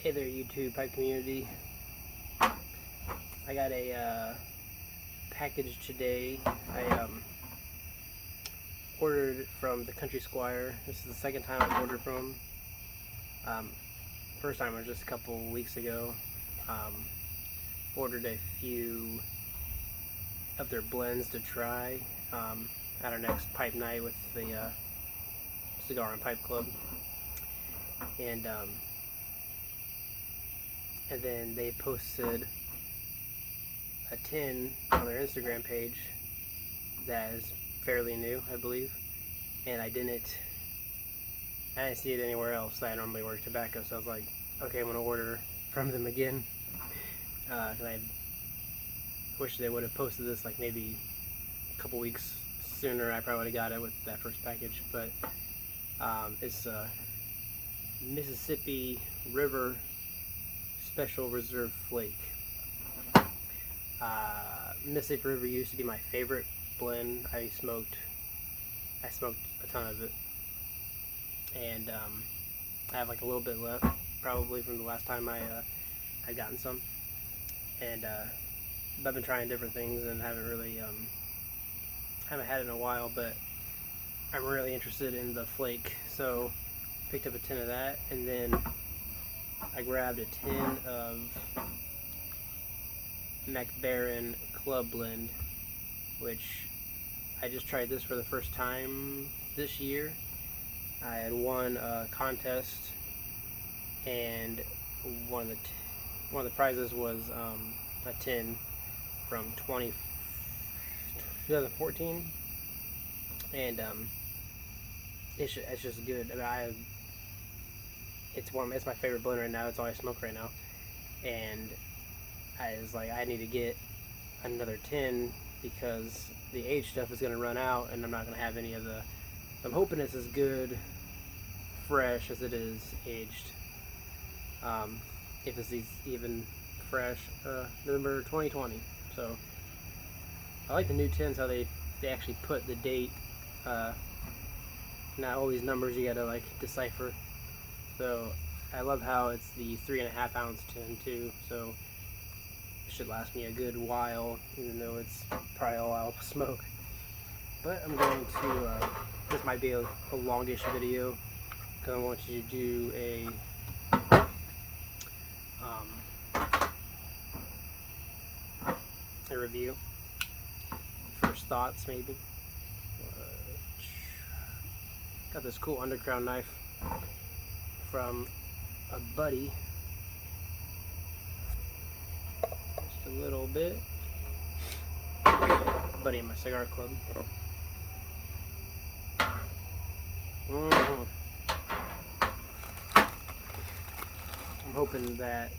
Hey there, YouTube pipe community. I got a package today. I ordered it from the Country Squire. This is the second time I've ordered from him. First time was just a couple weeks ago. Ordered a few of their blends to try at our next pipe night with the Cigar and Pipe Club, and then they posted a tin on their Instagram page that is fairly new, I believe, and I didn't see it anywhere else. I normally work tobacco, so I was like, okay, I'm gonna order from them again. I wish they would have posted this like maybe a couple weeks sooner. I probably would have got it with that first package, but it's Mississippi River Special Reserve Flake. Mississippi River used to be my favorite blend. I smoked a ton of it, and I have like a little bit left, probably from the last time I had gotten some, and I've been trying different things and haven't really haven't had it in a while, but I'm really interested in the Flake, so picked up a tin of that, and then I grabbed a tin of McBaron Club Blend, which I just tried this for the first time this year. I had won a contest, and one of the prizes was a tin from 2014, and it's just good. I mean, it's my favorite blend right now. It's all I smoke right now, and I was like, I need to get another tin because the aged stuff is going to run out, and I'm not going to have any of the. I'm hoping it's as good fresh as it is aged. If it's even fresh, November 2020. So I like the new tins, how they actually put the date. Not all these numbers you gotta like decipher. So I love how it's the 3.5 ounce tin too. So it should last me a good while, even though it's probably all I'll smoke. But I'm going to. This might be a longish video because I want you to do a review. First thoughts, maybe. Got this cool underground knife from a buddy. Just a little bit. Buddy in my cigar club. I'm hoping that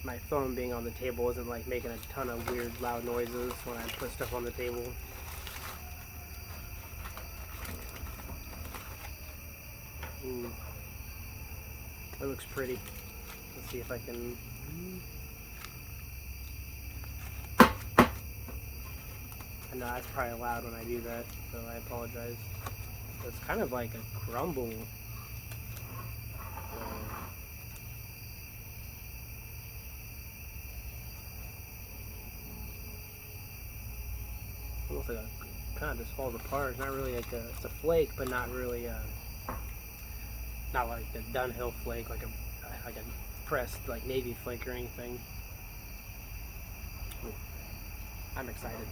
my phone being on the table isn't like making a ton of weird loud noises when I put stuff on the table. Ooh. It looks pretty. Let's see if I can. I know that's probably loud when I do that, so I apologize. It's kind of like a crumble. Almost like a kind of just falls apart. It's not really like it's a flake, but not really not like the Dunhill flake, like a pressed like navy flake or anything. Ooh, I'm excited.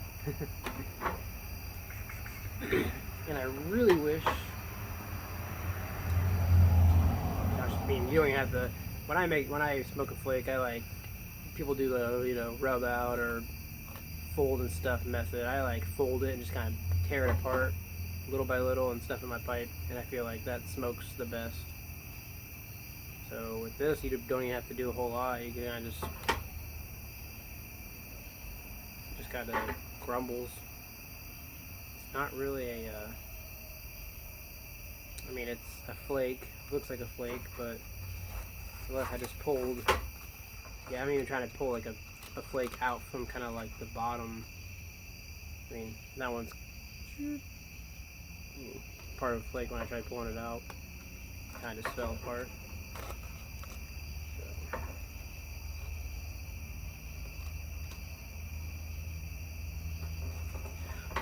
And I really wish, gosh, I mean, you don't even have to. When I smoke a flake, I like people do the rub out or fold and stuff method. I like fold it and just kind of tear it apart little by little and stuff in my pipe, and I feel like that smokes the best. So with this, you don't even have to do a whole lot. You can kind of just kind of grumbles. It's not really a. I mean, it's a flake. It looks like a flake, but look, I just pulled. Yeah, I'm even trying to pull like a flake out from kind of like the bottom. I mean, that one's part of the flake. When I tried pulling it out, kind of just fell apart. So.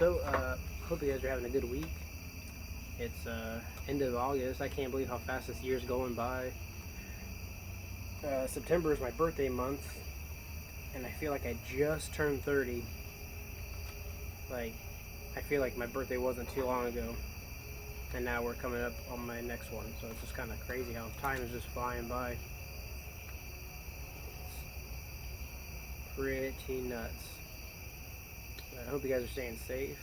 Hope you guys are having a good week. It's end of August. I can't believe how fast this year's going by. September is my birthday month, and I feel like I just turned 30. Like, I feel like my birthday wasn't too long ago, and now we're coming up on my next one. So it's just kind of crazy how time is just flying by. It's pretty nuts. I hope you guys are staying safe.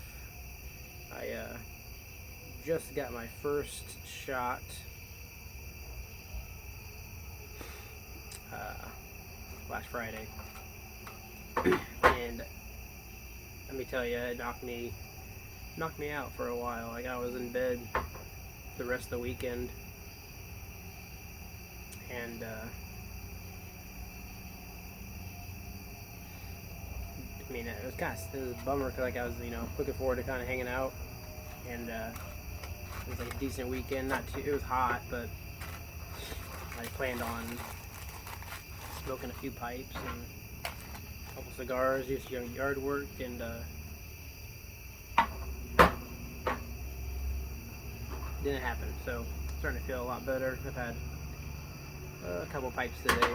I just got my first shot last Friday, and let me tell you, it knocked me out for a while. Like, I was in bed the rest of the weekend, and I mean, it was a bummer because, like, I was, looking forward to kind of hanging out, and it was like a decent weekend. Not too, it was hot, but I planned on smoking a few pipes and a couple cigars, do some yard work, and didn't happen. So I'm starting to feel a lot better. I've had a couple pipes today.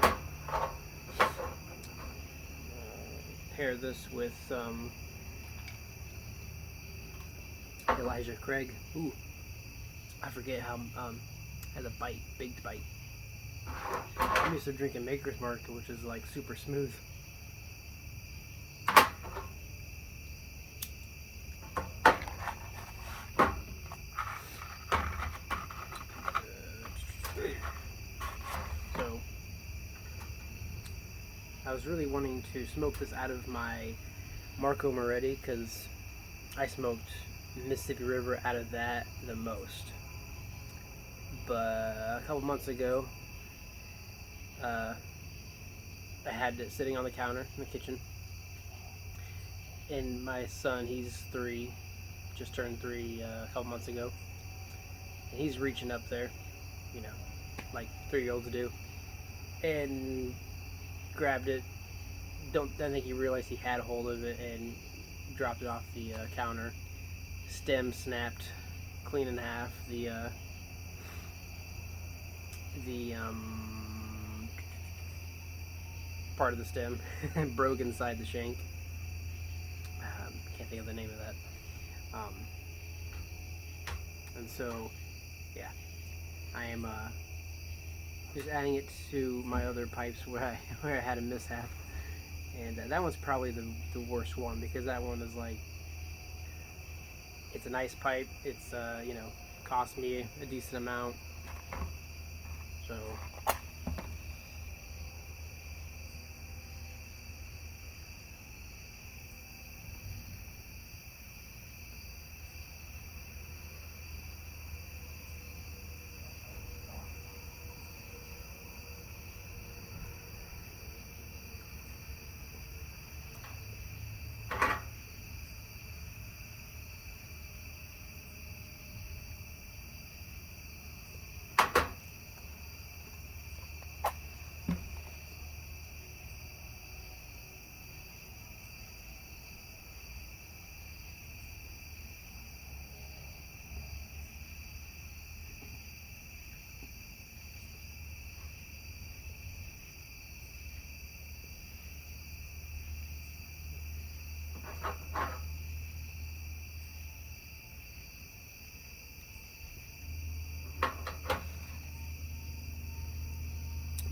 Pair this with some Elijah Craig. Ooh, I forget how has a bite, baked bite. I'm used to drinking Maker's Mark, which is like super smooth. So I was really wanting to smoke this out of my Marco Moretti because I smoked Mississippi River out of that the most. But a couple months ago, I had it sitting on the counter in the kitchen, and my son, he's 3, just turned 3 a couple months ago, and he's reaching up there, like 3-year-olds do, and grabbed it. I think he realized he had a hold of it and dropped it off the counter. Stem snapped clean in half. The part of the stem broke inside the shank. Can't think of the name of that. And so, yeah, I am just adding it to my other pipes where I had a mishap, and that one's probably the worst one because that one is like, it's a nice pipe. It's cost me a decent amount, so.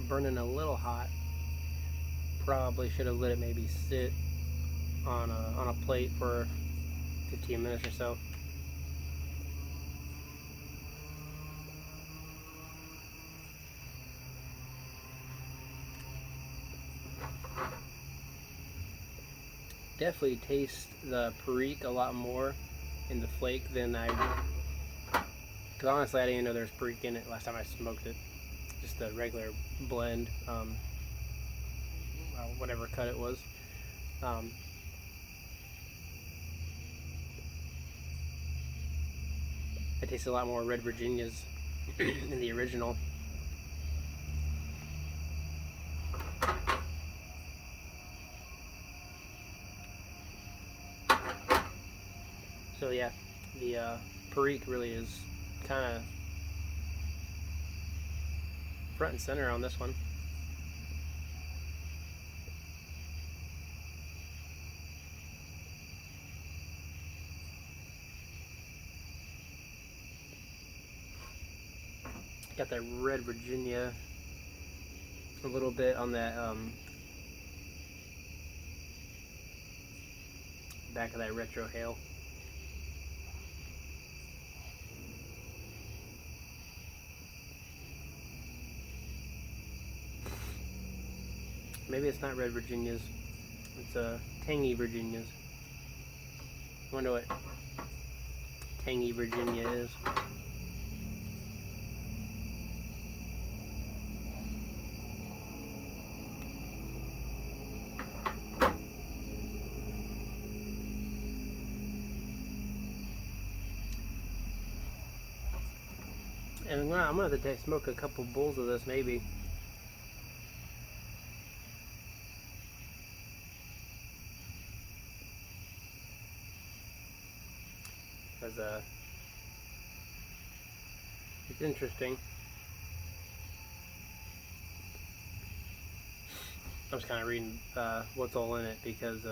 Burning a little hot. Probably should have let it maybe sit on a plate for 15 minutes or so. Definitely taste the Perique a lot more in the Flake than I. Because honestly, I didn't even know there was Perique in it last time I smoked it. Just the regular blend, whatever cut it was. I tasted a lot more Red Virginias in the original. So yeah, the Perique really is kind of front and center on this one. Got that red Virginia, a little bit on that back of that retro hail. Maybe it's not red Virginias. It's tangy Virginias. I wonder what tangy Virginia is. And I'm gonna have to smoke a couple bowls of this maybe. Because it's interesting. I was kind of reading what's all in it because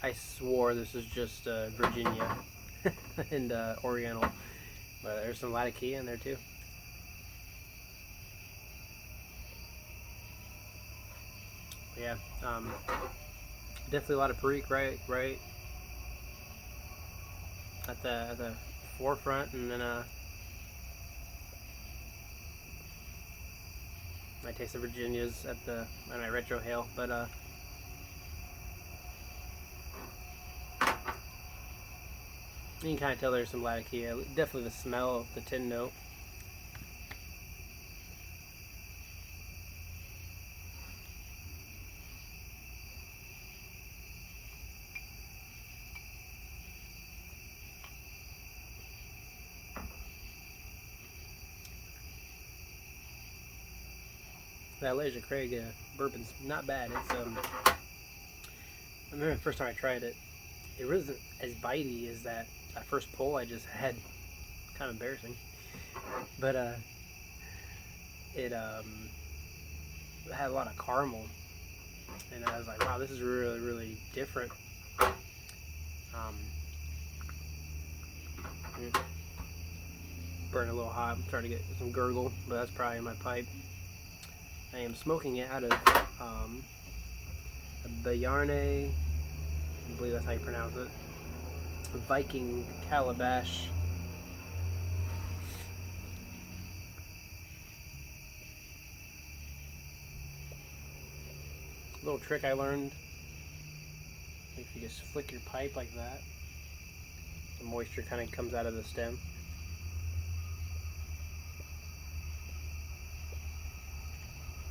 I swore this is just Virginia and Oriental, but there's some Latakia in there too. Yeah, definitely a lot of Perique right at the forefront, and then I taste the Virginias at my retro hail, but you can kind of tell there's some Latakia. Definitely the smell of the tin note. That Elijah Craig bourbon's not bad. It's I remember the first time I tried it, it wasn't as bitey as that first pull I just had. Kind of embarrassing, but it had a lot of caramel, and I was like, wow, this is really different. Burn a little hot. I'm starting to get some gurgle, but that's probably my pipe. I am smoking it out of a Bayarne, I believe that's how you pronounce it, Viking Calabash. Little trick I learned: if you just flick your pipe like that, the moisture kind of comes out of the stem.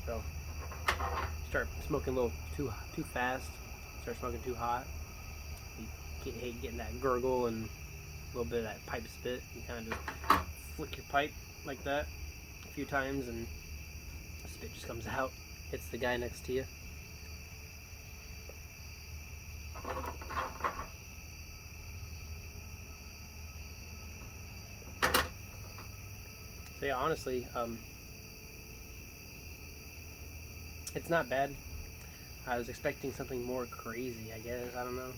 So start smoking a little too fast, start smoking too hot, you hate getting that gurgle and a little bit of that pipe spit. You kind of just flick your pipe like that a few times and the spit just comes out, hits the guy next to you. So yeah, honestly, it's not bad. I was expecting something more crazy, I guess. I don't know.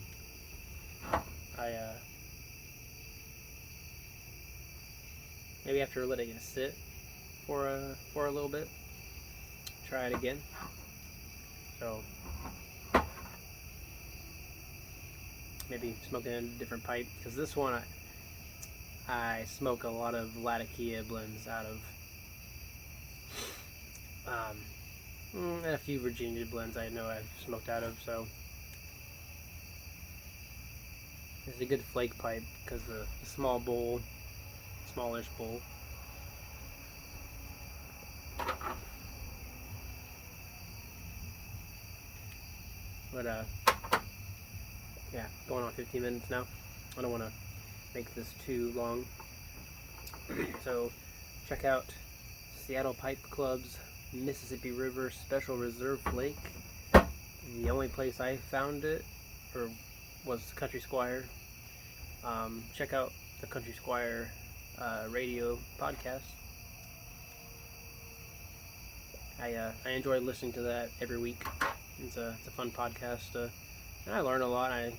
Maybe after letting it sit for a little bit, try it again. So maybe smoking in a different pipe, because this one I smoke a lot of Latakia blends out of, and a few Virginia blends I know I've smoked out of. So it's a good flake pipe because the small bowl, smallish bowl. But yeah, going on 15 minutes now. I don't want to make this too long. So check out Seattle Pipe Club's Mississippi River Special Reserve Flake. The only place I found it was Country Squire. Check out the Country Squire radio podcast. I enjoy listening to that every week. It's a fun podcast, and I learn a lot. I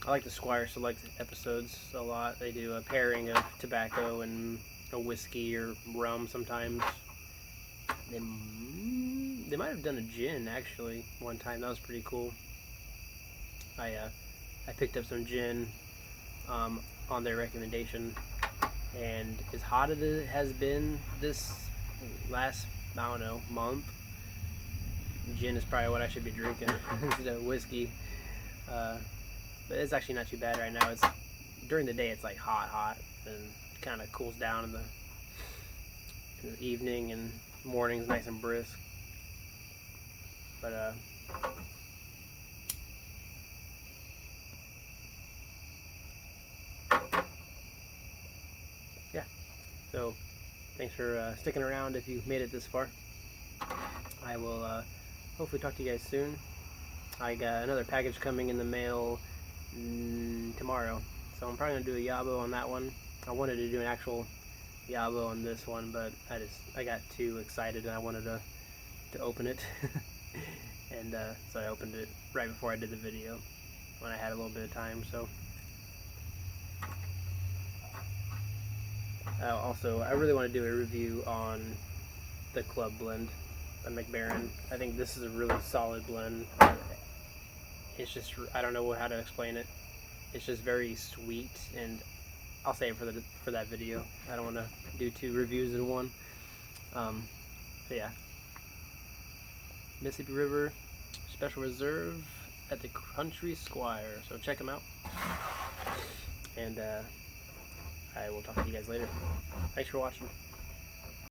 like the Squire Select episodes a lot. They do a pairing of tobacco and a whiskey or rum sometimes. They might have done a gin actually one time. That was pretty cool. I picked up some gin on their recommendation, and as hot as it has been this last, I don't know, month, gin is probably what I should be drinking instead of whiskey. But it's actually not too bad right now. It's during the day it's like hot, and kind of cools down in the evening, and morning's nice and brisk. But yeah. So thanks for sticking around if you made it this far. I will hopefully talk to you guys soon. I got another package coming in the mail tomorrow, so I'm probably gonna do a Yabo on that one. I wanted to do an actual Yabo on this one, but I got too excited and I wanted to open it, and so I opened it right before I did the video when I had a little bit of time. So also, I really want to do a review on the Club Blend by McBaron. I think this is a really solid blend. It's just, I don't know how to explain it. It's just very sweet, and I'll save it for that video. I don't want to do 2 reviews in one. But yeah, Mississippi River Special Reserve at the Country Squire. So check them out, and I will talk to you guys later. Thanks for watching.